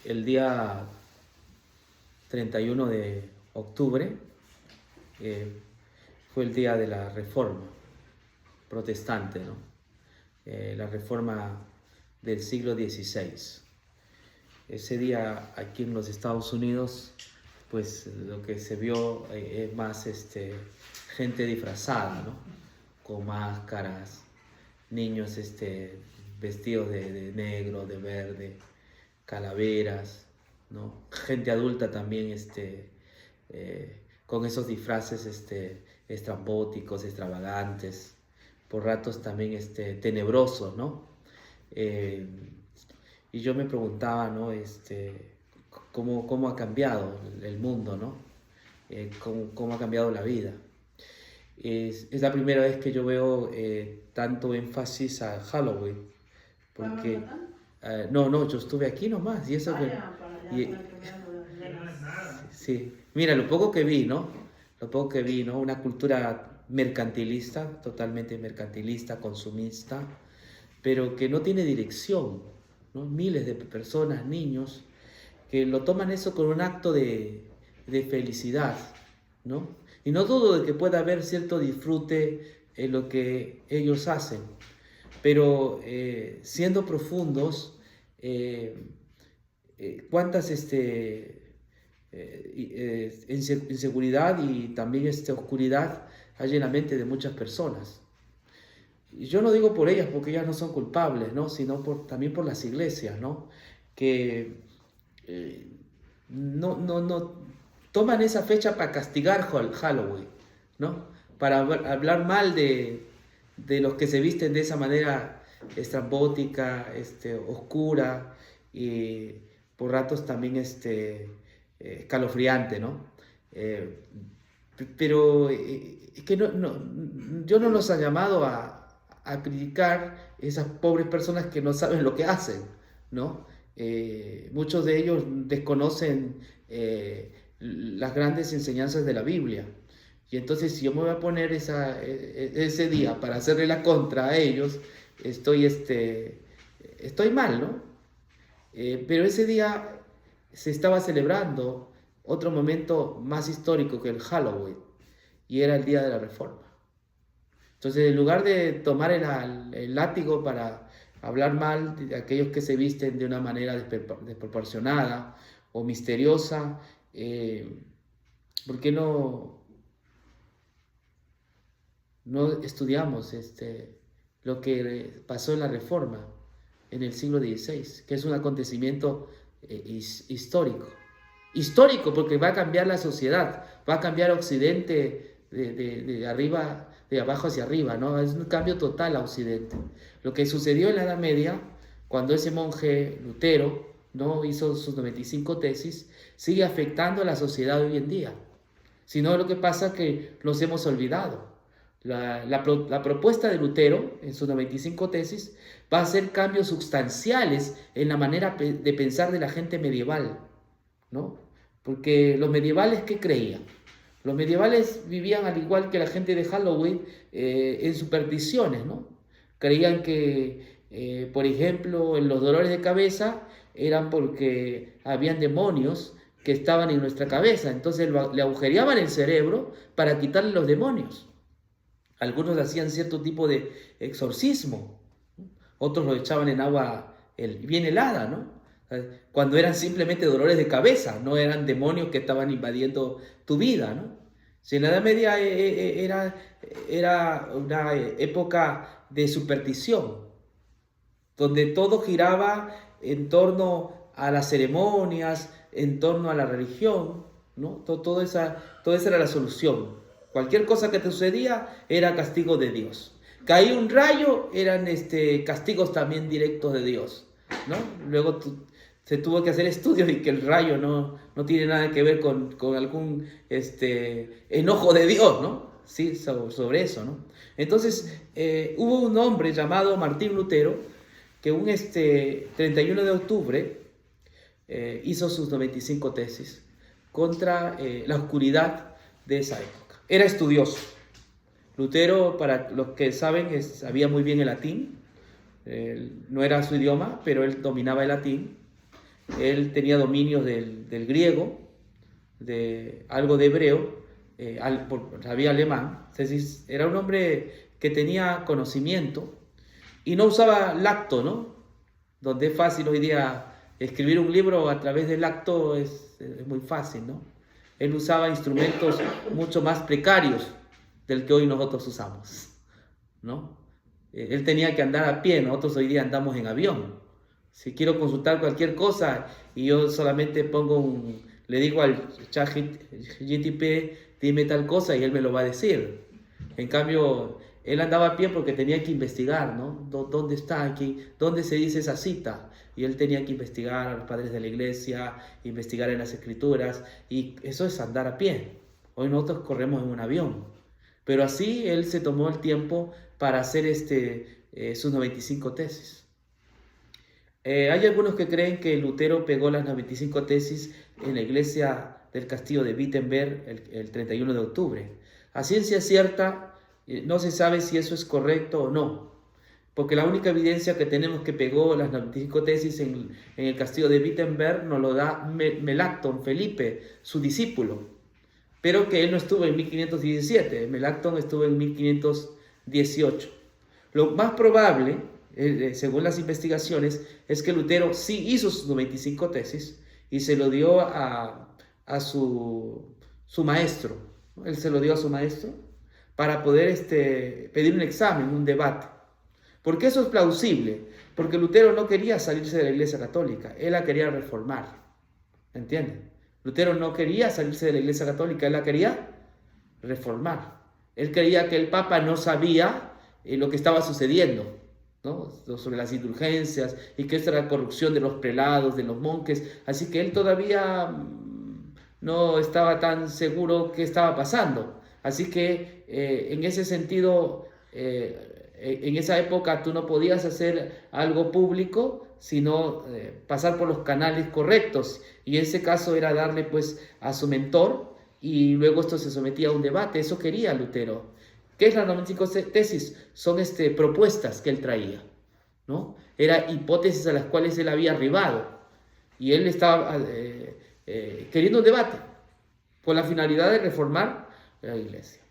el día 31 de octubre fue el día de la Reforma protestante, ¿no? La Reforma del siglo XVI. Ese día aquí en los Estados Unidos, pues lo que se vio es más gente disfrazada, ¿no? Con máscaras, niños vestidos de negro, de verde, calaveras, ¿no? Gente adulta también con esos disfraces estrambóticos, extravagantes, por ratos también tenebrosos, ¿no? Y yo me preguntaba, ¿no? ¿Cómo ha cambiado el mundo, ¿no? ¿Cómo ha cambiado la vida? Es la primera vez que yo veo tanto énfasis a Halloween, porque no, yo estuve aquí nomás y eso sí, mira lo poco que vi, ¿no? Lo poco que vi, ¿no? Una cultura mercantilista, totalmente mercantilista, consumista, pero que no tiene dirección, ¿no? Miles de personas, niños, que lo toman eso con un acto de felicidad, ¿no? Y no dudo de que pueda haber cierto disfrute en lo que ellos hacen, pero siendo profundos, cuántas inseguridad y también oscuridad hay en la mente de muchas personas. Y yo no digo por ellas porque ellas no son culpables, ¿no? Sino también por las iglesias, ¿no? Que no toman esa fecha para castigar Halloween, ¿no? Para hablar mal de los que se visten de esa manera estrambótica, oscura y por ratos también escalofriante, ¿no? Pero es que Dios no nos ha llamado a criticar esas pobres personas que no saben lo que hacen, ¿no? Muchos de ellos desconocen las grandes enseñanzas de la Biblia. Y entonces si yo me voy a poner ese día para hacerle la contra a ellos, estoy mal, ¿no? Pero ese día se estaba celebrando otro momento más histórico que el Halloween, y era el Día de la Reforma. Entonces, en lugar de tomar el látigo para hablar mal de aquellos que se visten de una manera desproporcionada o misteriosa, ¿por qué no estudiamos lo que pasó en la Reforma en el siglo XVI, que es un acontecimiento histórico? Histórico porque va a cambiar la sociedad, va a cambiar Occidente de arriba, de abajo hacia arriba, ¿no? Es un cambio total a Occidente. Lo que sucedió en la Edad Media, cuando ese monje Lutero, ¿no?, hizo sus 95 tesis, sigue afectando a la sociedad hoy en día. Si no, lo que pasa es que nos hemos olvidado. La propuesta de Lutero en sus 95 tesis va a hacer cambios sustanciales en la manera de pensar de la gente medieval, ¿no? Porque los medievales, ¿qué creían? Los medievales vivían al igual que la gente de Halloween en supersticiones, ¿no? Creían que, por ejemplo, en los dolores de cabeza eran porque habían demonios que estaban en nuestra cabeza. Entonces le agujereaban el cerebro para quitarle los demonios. Algunos hacían cierto tipo de exorcismo, otros lo echaban en agua bien helada, ¿no? Cuando eran simplemente dolores de cabeza, no eran demonios que estaban invadiendo tu vida, ¿no? Si en la Edad Media era una época de superstición, donde todo giraba en torno a las ceremonias, en torno a la religión, ¿no? Toda esa era la solución. Cualquier cosa que te sucedía era castigo de Dios. Caía un rayo, eran castigos también directos de Dios, ¿no? Luego se tuvo que hacer estudios y que el rayo no tiene nada que ver con algún enojo de Dios, ¿no? Sí, sobre eso, ¿no? Entonces, hubo un hombre llamado Martín Lutero que un 31 de octubre hizo sus 95 tesis contra la oscuridad de esa época. Era estudioso. Lutero, para los que saben, sabía muy bien el latín. No era su idioma, pero él dominaba el latín. Él tenía dominios del griego, de algo de hebreo, sabía alemán. Es decir, era un hombre que tenía conocimiento y no usaba lacto, ¿no? Donde es fácil hoy día escribir un libro a través del lacto es muy fácil, ¿no? Él usaba instrumentos mucho más precarios del que hoy nosotros usamos, ¿no? Él tenía que andar a pie, nosotros hoy día andamos en avión. Si quiero consultar cualquier cosa y yo solamente le digo al chat GTP, dime tal cosa y él me lo va a decir. En cambio, él andaba a pie porque tenía que investigar, ¿no? ¿Dónde está aquí? ¿Dónde se dice esa cita? Y él tenía que investigar a los padres de la iglesia, investigar en las escrituras, y eso es andar a pie. Hoy nosotros corremos en un avión. Pero así él se tomó el tiempo para hacer sus 95 tesis. Hay algunos que creen que Lutero pegó las 95 tesis en la iglesia del castillo de Wittenberg el 31 de octubre. A ciencia cierta, no se sabe si eso es correcto o no, porque la única evidencia que tenemos que pegó las 95 tesis en el castillo de Wittenberg nos lo da Melanchthon Felipe, su discípulo, pero que él no estuvo en 1517, Melanchthon estuvo en 1518. Lo más probable, según las investigaciones, es que Lutero sí hizo sus 95 tesis y se lo dio a su maestro, ¿no? Él se lo dio a su maestro para poder pedir un examen, un debate. ¿Por qué eso es plausible? Porque Lutero no quería salirse de la Iglesia Católica, él la quería reformar. ¿Entienden? Lutero no quería salirse de la Iglesia Católica, él la quería reformar. Él creía que el Papa no sabía lo que estaba sucediendo, ¿no? Sobre las indulgencias y que esta era la corrupción de los prelados, de los monjes. Así que él todavía no estaba tan seguro qué estaba pasando. Así que en ese sentido, en esa época tú no podías hacer algo público, sino pasar por los canales correctos. Y en ese caso era darle pues a su mentor y luego esto se sometía a un debate. Eso quería Lutero. ¿Qué es las 95 tesis? Son propuestas que él traía, ¿no? Era hipótesis a las cuales él había arribado. Y él estaba queriendo un debate con la finalidad de reformar la iglesia.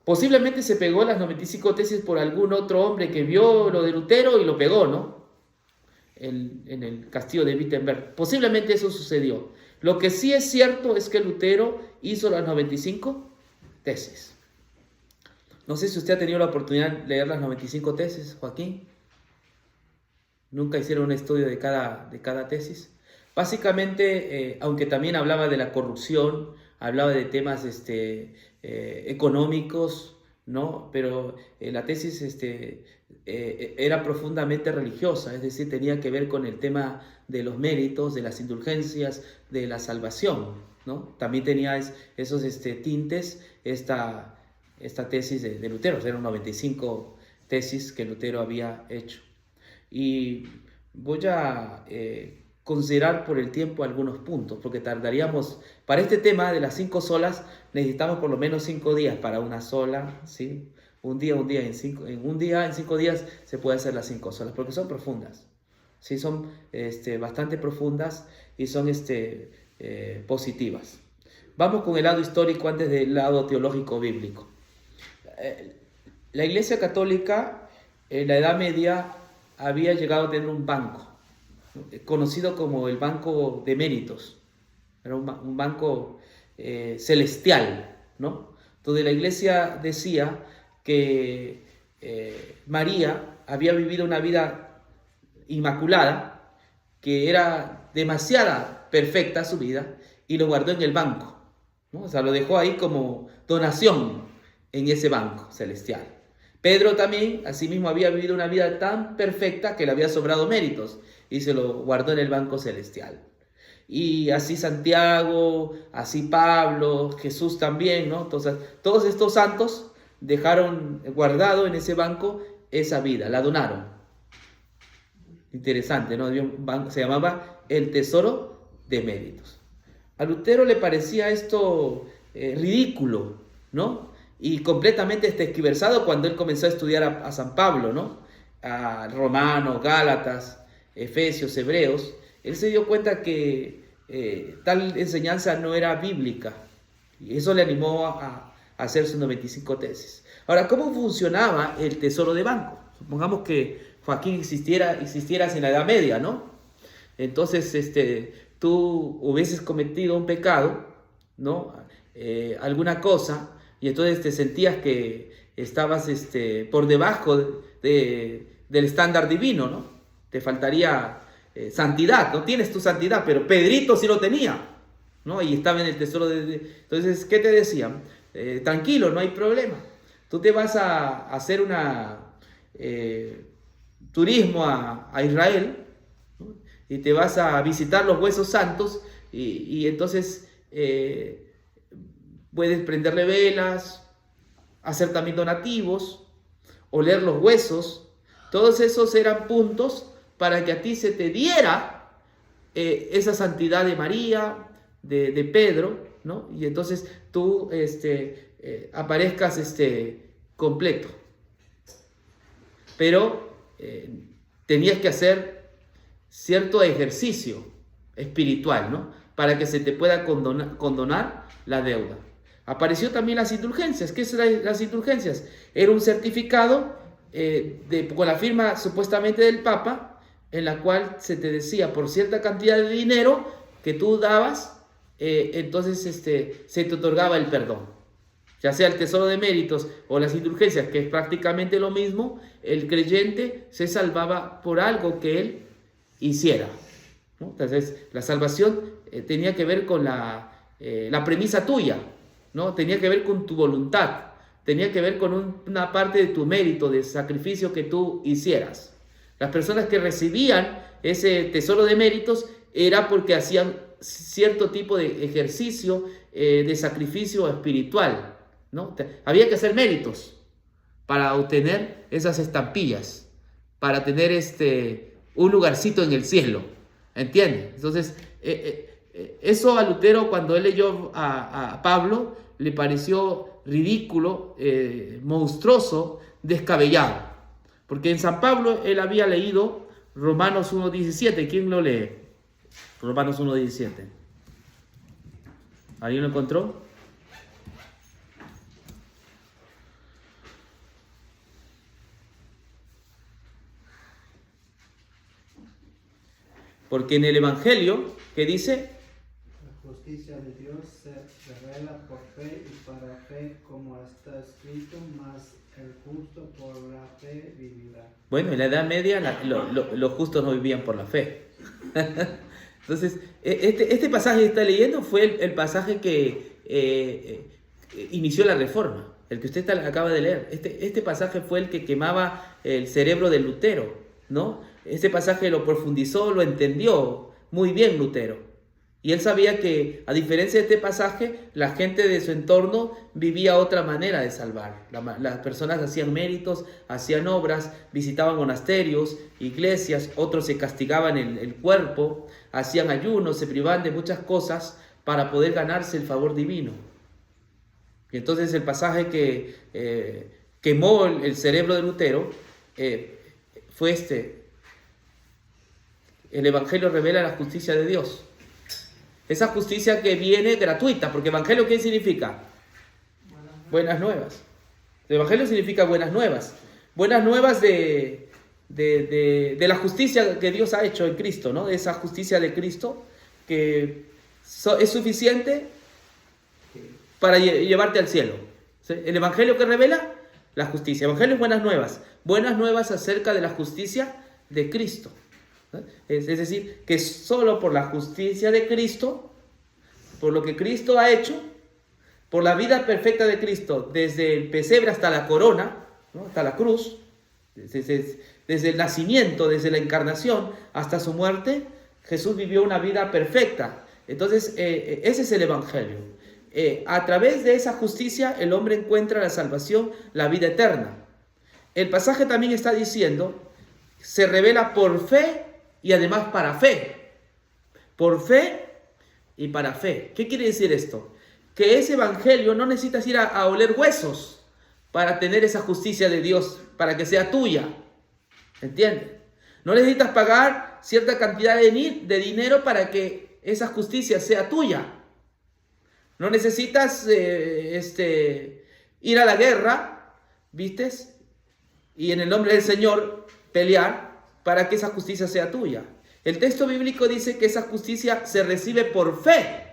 Posiblemente se pegó las 95 tesis por algún otro hombre que vio lo de Lutero y lo pegó, ¿no? En el castillo de Wittenberg. Posiblemente eso sucedió. Lo que sí es cierto es que Lutero hizo las 95 tesis. No sé si usted ha tenido la oportunidad de leer las 95 tesis, Joaquín. Nunca hicieron un estudio de cada tesis. Básicamente, aunque también hablaba de la corrupción, hablaba de temas económicos, ¿no? Pero la tesis era profundamente religiosa, es decir, tenía que ver con el tema de los méritos, de las indulgencias, de la salvación, ¿no? También tenía esos tintes, esta tesis de Lutero. Eran 95 tesis que Lutero había hecho. Y voy a considerar por el tiempo algunos puntos, porque tardaríamos, para este tema de las 5 solas, necesitamos por lo menos 5 días para una sola, ¿sí? En 5 días se puede hacer las 5 solas, porque son profundas, ¿sí? Son bastante profundas y son positivas. Vamos con el lado histórico antes del lado teológico bíblico. La Iglesia Católica en la Edad Media había llegado a tener un banco, conocido como el Banco de Méritos. Era un banco celestial, ¿no? Donde la Iglesia decía que María había vivido una vida inmaculada, que era demasiada perfecta su vida, y lo guardó en el banco, ¿no? O sea, lo dejó ahí como donación en ese banco celestial. Pedro también, asimismo, había vivido una vida tan perfecta que le había sobrado méritos y se lo guardó en el banco celestial. Y así Santiago, así Pablo, Jesús también, ¿no? Entonces, todos estos santos dejaron guardado en ese banco esa vida, la donaron. Interesante, ¿no? Se llamaba el Tesoro de Méritos. A Lutero le parecía esto ridículo, ¿no? Y completamente tergiversado cuando él comenzó a estudiar a San Pablo, ¿no? A Romanos, Gálatas. Efesios, Hebreos, él se dio cuenta que tal enseñanza no era bíblica. Y eso le animó a hacer sus 95 tesis. Ahora, ¿cómo funcionaba el tesoro de banco? Supongamos que Joaquín existieras en la Edad Media, ¿no? Entonces, tú hubieses cometido un pecado, ¿no? Alguna cosa, y entonces te sentías que estabas por debajo del estándar divino, ¿no? Te faltaría santidad, no tienes tu santidad, pero Pedrito sí lo tenía, ¿no? Y estaba en el tesoro Entonces, ¿qué te decían? Tranquilo, no hay problema. Tú te vas a hacer turismo a Israel, ¿no? Y te vas a visitar los huesos santos y entonces puedes prenderle velas, hacer también donativos, oler los huesos. Todos esos eran puntos para que a ti se te diera esa santidad de María, de Pedro, ¿no? Y entonces tú aparezcas completo. Pero tenías que hacer cierto ejercicio espiritual, ¿no? Para que se te pueda condonar la deuda. Apareció también las indulgencias. ¿Qué son las indulgencias? Era un certificado con la firma supuestamente del Papa, en la cual se te decía por cierta cantidad de dinero que tú dabas, entonces se te otorgaba el perdón. Ya sea el tesoro de méritos o las indulgencias, que es prácticamente lo mismo, el creyente se salvaba por algo que él hiciera, ¿no? Entonces, la salvación tenía que ver con la premisa tuya, ¿no? Tenía que ver con tu voluntad, tenía que ver con una parte de tu mérito, de sacrificio que tú hicieras. Las personas que recibían ese tesoro de méritos era porque hacían cierto tipo de ejercicio de sacrificio espiritual, ¿no? Había que hacer méritos para obtener esas estampillas, para tener un lugarcito en el cielo, ¿entiendes? Entonces, eso a Lutero, cuando él leyó a Pablo, le pareció ridículo, monstruoso, descabellado, porque en San Pablo él había leído Romanos 1.17. ¿Quién lo lee? Romanos 1.17. ¿Alguien lo encontró? Porque en el Evangelio, ¿qué dice? La justicia de Dios se revela por fe y para fe, como está escrito, mas el justo por la fe vivirá. Bueno, en la Edad Media los justos no vivían por la fe. Entonces, este pasaje que está leyendo fue el pasaje que inició la Reforma, el que usted acaba de leer. Este pasaje fue el que quemaba el cerebro de Lutero, ¿no? Ese pasaje lo profundizó, lo entendió muy bien Lutero. Y él sabía que, a diferencia de este pasaje, la gente de su entorno vivía otra manera de salvar. Las personas hacían méritos, hacían obras, visitaban monasterios, iglesias, otros se castigaban el cuerpo, hacían ayunos, se privaban de muchas cosas para poder ganarse el favor divino. Y entonces el pasaje que quemó el cerebro de Lutero fue el Evangelio revela la justicia de Dios. Esa justicia que viene gratuita, porque Evangelio, ¿qué significa? Buenas nuevas. El Evangelio significa buenas nuevas. Buenas nuevas de la justicia que Dios ha hecho en Cristo, ¿no? De esa justicia de Cristo que es suficiente para llevarte al cielo. ¿Sí? El Evangelio que revela la justicia. El Evangelio es buenas nuevas. Buenas nuevas acerca de la justicia de Cristo. Es decir, que solo por la justicia de Cristo, por lo que Cristo ha hecho, por la vida perfecta de Cristo, desde el pesebre hasta la corona, ¿no? Hasta la cruz, desde el nacimiento, desde la encarnación hasta su muerte, Jesús vivió una vida perfecta. Entonces, ese es el Evangelio. A través de esa justicia, el hombre encuentra la salvación, la vida eterna. El pasaje también está diciendo, se revela por fe y además para fe. Por fe y para fe. ¿Qué quiere decir esto? Que ese evangelio no necesitas ir a oler huesos para tener esa justicia de Dios, para que sea tuya. ¿Entiendes? No necesitas pagar cierta cantidad de dinero para que esa justicia sea tuya. No necesitas ir a la guerra, ¿viste? Y en el nombre del Señor pelear para que esa justicia sea tuya. El texto bíblico dice que esa justicia se recibe por fe.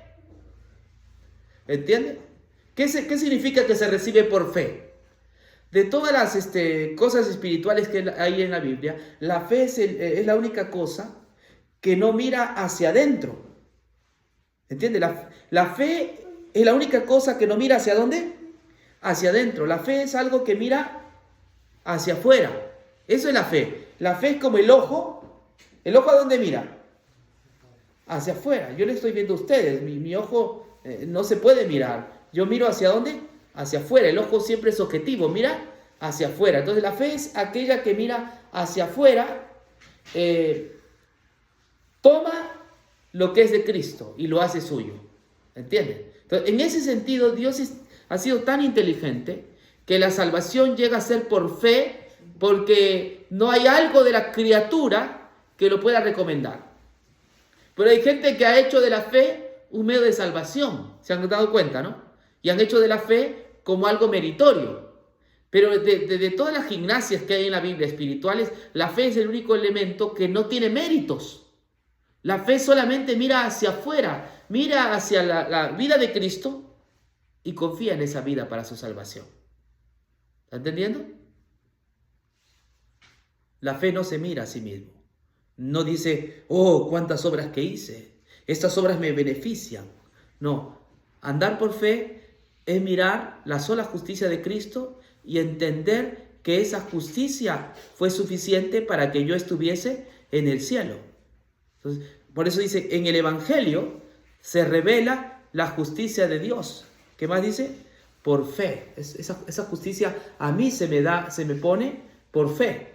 ¿Entiendes? ¿Qué significa que se recibe por fe? De todas las cosas espirituales que hay en la Biblia, la fe es la única cosa que no mira hacia adentro. ¿Entiendes? La fe es la única cosa que no mira hacia dónde. Hacia adentro. La fe es algo que mira hacia afuera. Eso es la fe. La fe es como el ojo. ¿El ojo a dónde mira? Hacia afuera. Yo le estoy viendo a ustedes. Mi ojo no se puede mirar. Yo miro hacia dónde? Hacia afuera. El ojo siempre es objetivo. Mira hacia afuera. Entonces la fe es aquella que mira hacia afuera. Toma lo que es de Cristo y lo hace suyo. ¿Entiendes? Entonces, en ese sentido, Dios ha sido tan inteligente que la salvación llega a ser por fe, porque no hay algo de la criatura que lo pueda recomendar. Pero hay gente que ha hecho de la fe un medio de salvación, se han dado cuenta, ¿no? Y han hecho de la fe como algo meritorio. Pero de todas las gimnasias que hay en la Biblia espirituales, la fe es el único elemento que no tiene méritos. La fe solamente mira hacia afuera, mira hacia la vida de Cristo y confía en esa vida para su salvación. ¿Está entendiendo? La fe no se mira a sí mismo. No dice, oh, cuántas obras que hice. Estas obras me benefician. No, andar por fe es mirar la sola justicia de Cristo y entender que esa justicia fue suficiente para que yo estuviese en el cielo. Entonces, por eso dice, en el Evangelio se revela la justicia de Dios. ¿Qué más dice? Por fe. Esa justicia a mí se me pone por fe.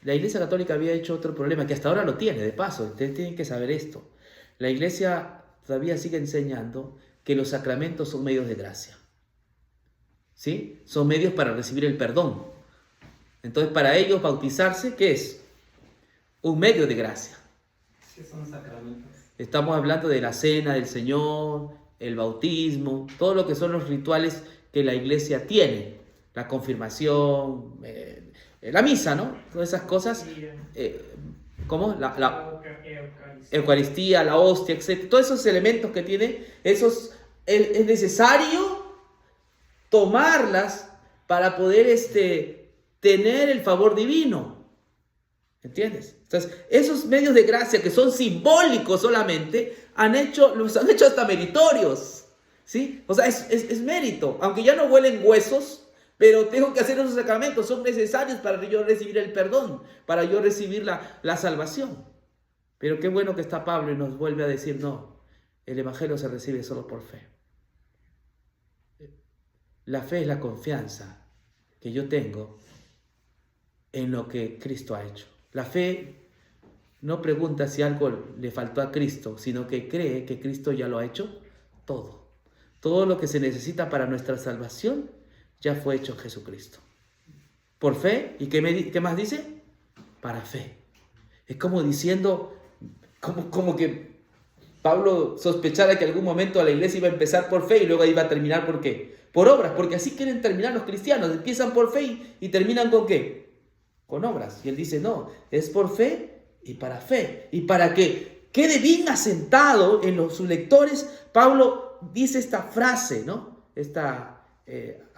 La Iglesia Católica había hecho otro problema, que hasta ahora lo tiene, de paso, ustedes tienen que saber esto. La Iglesia todavía sigue enseñando que los sacramentos son medios de gracia. ¿Sí? Son medios para recibir el perdón. Entonces, para ellos bautizarse, ¿qué es? Un medio de gracia. ¿Qué son sacramentos? Estamos hablando de la cena del Señor, el bautismo, todo lo que son los rituales que la Iglesia tiene. La confirmación, la misa, ¿no? Todas esas cosas. ¿Cómo? La Eucaristía, la hostia, etc. Todos esos elementos que tiene, es necesario tomarlas para poder tener el favor divino. ¿Entiendes? Entonces, esos medios de gracia que son simbólicos solamente, los han hecho hasta meritorios. ¿Sí? O sea, es mérito. Aunque ya no huelen huesos, pero tengo que hacer esos sacramentos. Son necesarios para yo recibir el perdón, para yo recibir la salvación. Pero qué bueno que está Pablo y nos vuelve a decir, no, el Evangelio se recibe solo por fe. La fe es la confianza que yo tengo en lo que Cristo ha hecho. La fe no pregunta si algo le faltó a Cristo, sino que cree que Cristo ya lo ha hecho todo. Todo lo que se necesita para nuestra salvación ya fue hecho en Jesucristo. Por fe, ¿y qué más dice? Para fe. Es como diciendo, como que Pablo sospechara que en algún momento la iglesia iba a empezar por fe y luego iba a terminar ¿por qué? Por obras, porque así quieren terminar los cristianos. Empiezan por fe y terminan ¿con qué? Con obras. Y él dice, no, es por fe y para fe. Y para que quede bien asentado en sus lectores, Pablo dice esta frase, ¿no? Esta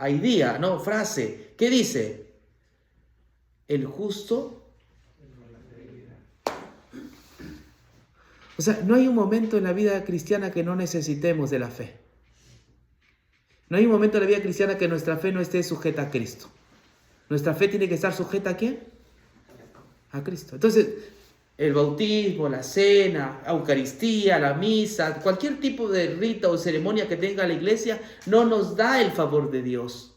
idea, ¿no? Frase. ¿Qué dice? El justo. O sea, no hay un momento en la vida cristiana que no necesitemos de la fe. No hay un momento en la vida cristiana que nuestra fe no esté sujeta a Cristo. Nuestra fe tiene que estar sujeta ¿a quién? A Cristo. Entonces, el bautismo, la cena, la Eucaristía, la misa, cualquier tipo de rito o ceremonia que tenga la iglesia, no nos da el favor de Dios.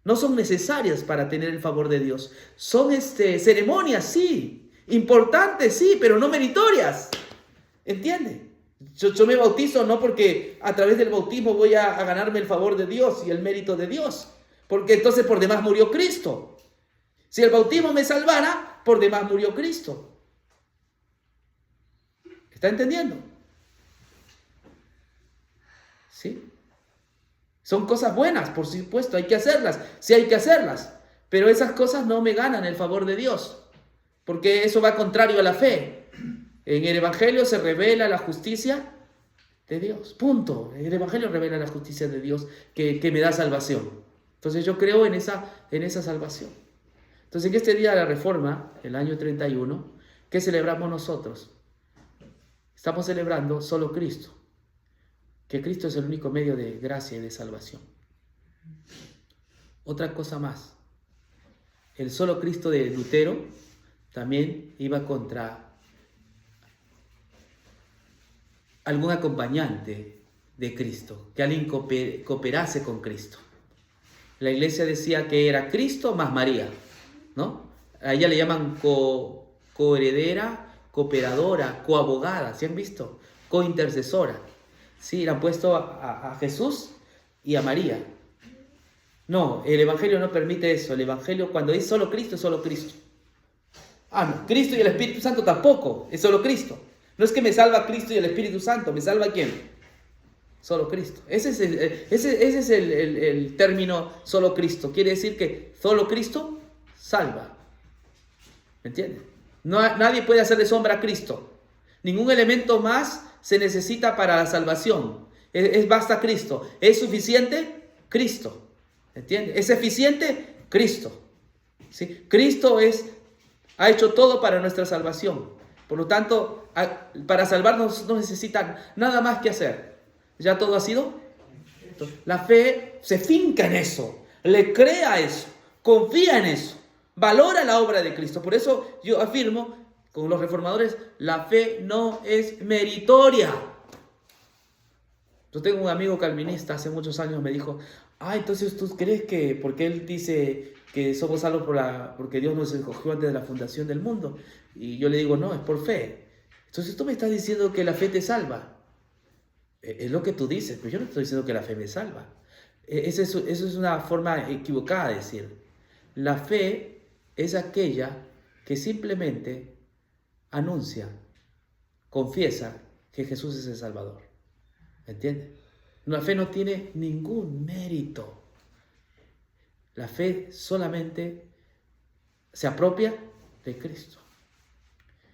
No son necesarias para tener el favor de Dios. Son ceremonias, sí. Importantes, sí, pero no meritorias. ¿Entiende? Yo me bautizo no porque a través del bautismo voy a ganarme el favor de Dios y el mérito de Dios. Porque entonces por demás murió Cristo. Si el bautismo me salvara, por demás murió Cristo. ¿Está entendiendo? ¿Sí? Son cosas buenas, por supuesto, hay que hacerlas, sí hay que hacerlas, pero esas cosas no me ganan el favor de Dios, porque eso va contrario a la fe. En el Evangelio se revela la justicia de Dios, punto. El Evangelio revela la justicia de Dios que me da salvación. Entonces yo creo en esa salvación. Entonces en este día de la Reforma, el año 31, ¿qué celebramos nosotros? Estamos celebrando solo Cristo, que Cristo es el único medio de gracia y de salvación. Otra cosa más, el solo Cristo de Lutero también iba contra algún acompañante de Cristo, que alguien cooperase con Cristo. La iglesia decía que era Cristo más María, ¿no? A ella le llaman coheredera, cooperadora, coabogada, ¿sí han visto? Cointercesora. Sí, le han puesto a Jesús y a María. No, el Evangelio no permite eso. El Evangelio, cuando es solo Cristo, es solo Cristo. No, Cristo y el Espíritu Santo tampoco, es solo Cristo. No es que me salva Cristo y el Espíritu Santo, ¿me salva quién? Solo Cristo. Ese es el término solo Cristo. Quiere decir que solo Cristo salva. ¿Me entiendes? Nadie puede hacerle sombra a Cristo. Ningún elemento más se necesita para la salvación. Basta Cristo. ¿Es suficiente? Cristo. ¿Entiendes? ¿Es eficiente? Cristo. ¿Sí? Cristo ha hecho todo para nuestra salvación. Por lo tanto, para salvarnos no necesitan nada más que hacer. Ya todo ha sido. La fe se finca en eso, le crea eso, confía en eso, valora la obra de Cristo. Por eso yo afirmo con los reformadores, la fe no es meritoria. Yo tengo un amigo calvinista, hace muchos años me dijo, entonces tú crees que, porque él dice que somos salvos porque Dios nos escogió antes de la fundación del mundo. Y yo le digo, no, es por fe. Entonces tú me estás diciendo que la fe te salva. Es lo que tú dices, pero yo no estoy diciendo que la fe me salva. Eso es una forma equivocada de decir. La fe es aquella que simplemente anuncia, confiesa que Jesús es el Salvador. ¿Entiendes? La fe no tiene ningún mérito. La fe solamente se apropia de Cristo.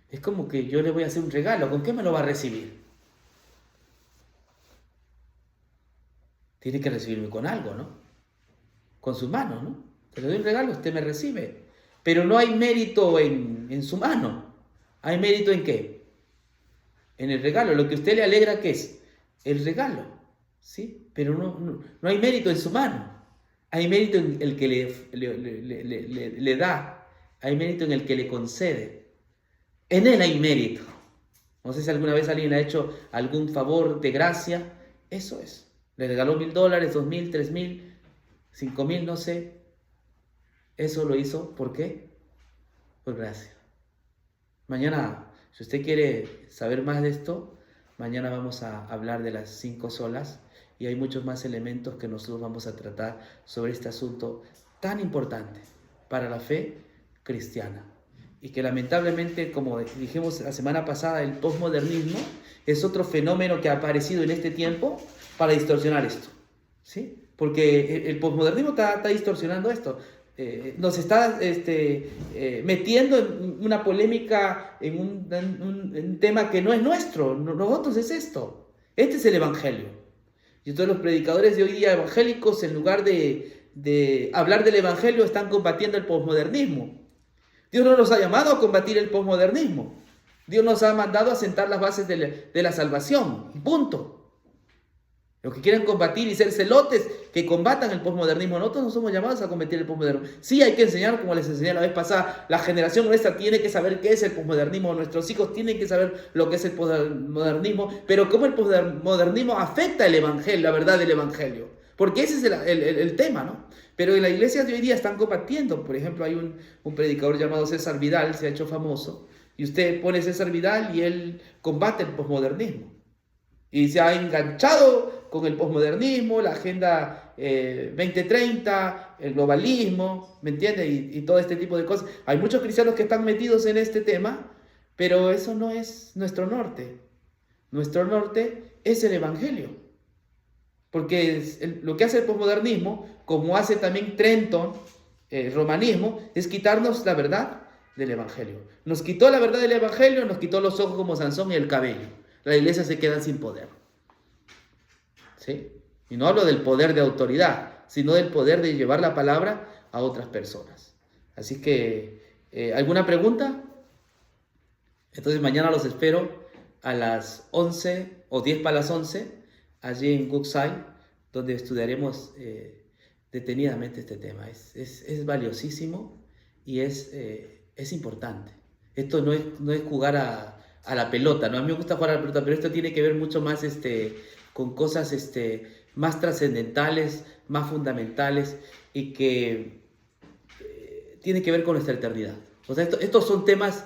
Es como que yo le voy a hacer un regalo. ¿Con qué me lo va a recibir? Tiene que recibirme con algo, ¿no? Con sus manos, ¿no? Te le doy un regalo, usted me recibe. Pero no hay mérito en su mano. ¿Hay mérito en qué? En el regalo. Lo que a usted le alegra, ¿qué es? El regalo, ¿sí? Pero no hay mérito en su mano. Hay mérito en el que le da. Hay mérito en el que le concede. En él hay mérito. No sé si alguna vez alguien ha hecho algún favor de gracia. Eso es. Le regaló $1,000, $2,000, $3,000, $5,000, no sé. Eso lo hizo, ¿por qué? Por gracia. Mañana, si usted quiere saber más de esto, mañana vamos a hablar de las 5 solas y hay muchos más elementos que nosotros vamos a tratar sobre este asunto tan importante para la fe cristiana. Y que lamentablemente, como dijimos la semana pasada, el posmodernismo es otro fenómeno que ha aparecido en este tiempo para distorsionar esto, ¿sí? Porque el posmodernismo está distorsionando esto. Nos está metiendo en una polémica, en un tema que no es nuestro. Nosotros es esto. Este es el Evangelio. Y todos los predicadores de hoy día evangélicos, en lugar de hablar del Evangelio, están combatiendo el posmodernismo. Dios no nos ha llamado a combatir el posmodernismo. Dios nos ha mandado a sentar las bases de la salvación. Punto. Los que quieren combatir y ser celotes, que combatan el posmodernismo. Nosotros no somos llamados a combatir el posmodernismo. Sí hay que enseñar, como les enseñé la vez pasada, la generación nuestra tiene que saber qué es el posmodernismo. Nuestros hijos tienen que saber lo que es el posmodernismo. Pero cómo el posmodernismo afecta el Evangelio, la verdad del Evangelio. Porque ese es el tema, ¿no? Pero en la iglesia de hoy día están combatiendo. Por ejemplo, hay un predicador llamado César Vidal, se ha hecho famoso. Y usted pone César Vidal y él combate el posmodernismo. Y se ha enganchado con el posmodernismo, la Agenda 2030, el globalismo, ¿me entiendes? Y todo este tipo de cosas. Hay muchos cristianos que están metidos en este tema, pero eso no es nuestro norte. Nuestro norte es el Evangelio. Porque lo que hace el posmodernismo, como hace también Trenton, el romanismo, es quitarnos la verdad del Evangelio. Nos quitó la verdad del Evangelio, nos quitó los ojos como Sansón y el cabello. La iglesia se queda sin poder. ¿Sí? Y no hablo del poder de autoridad, sino del poder de llevar la palabra a otras personas. Así que, ¿alguna pregunta? Entonces mañana los espero a las 11 o 10 para las 11, allí en Gookside, donde estudiaremos detenidamente este tema. Es valiosísimo y es importante. Esto no es jugar a la pelota, ¿no? A mí me gusta jugar a la pelota, pero esto tiene que ver mucho más con cosas más trascendentales, más fundamentales y que tienen que ver con nuestra eternidad. O sea, estos son temas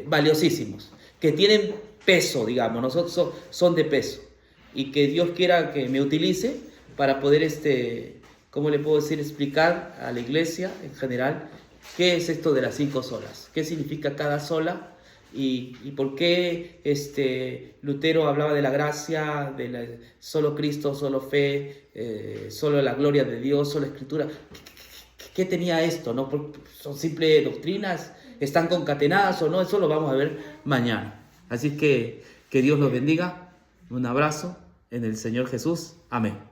valiosísimos, que tienen peso, digamos, nosotros son de peso. Y que Dios quiera que me utilice para poder, ¿cómo le puedo decir? Explicar a la iglesia en general qué es esto de las 5 solas, qué significa cada sola y por qué Lutero hablaba de la gracia, solo Cristo, solo fe, solo la gloria de Dios, solo Escritura. ¿Qué tenía esto? ¿No? ¿Son simples doctrinas? ¿Están concatenadas o no? Eso lo vamos a ver mañana. Así que Dios los bendiga. Un abrazo en el Señor Jesús. Amén.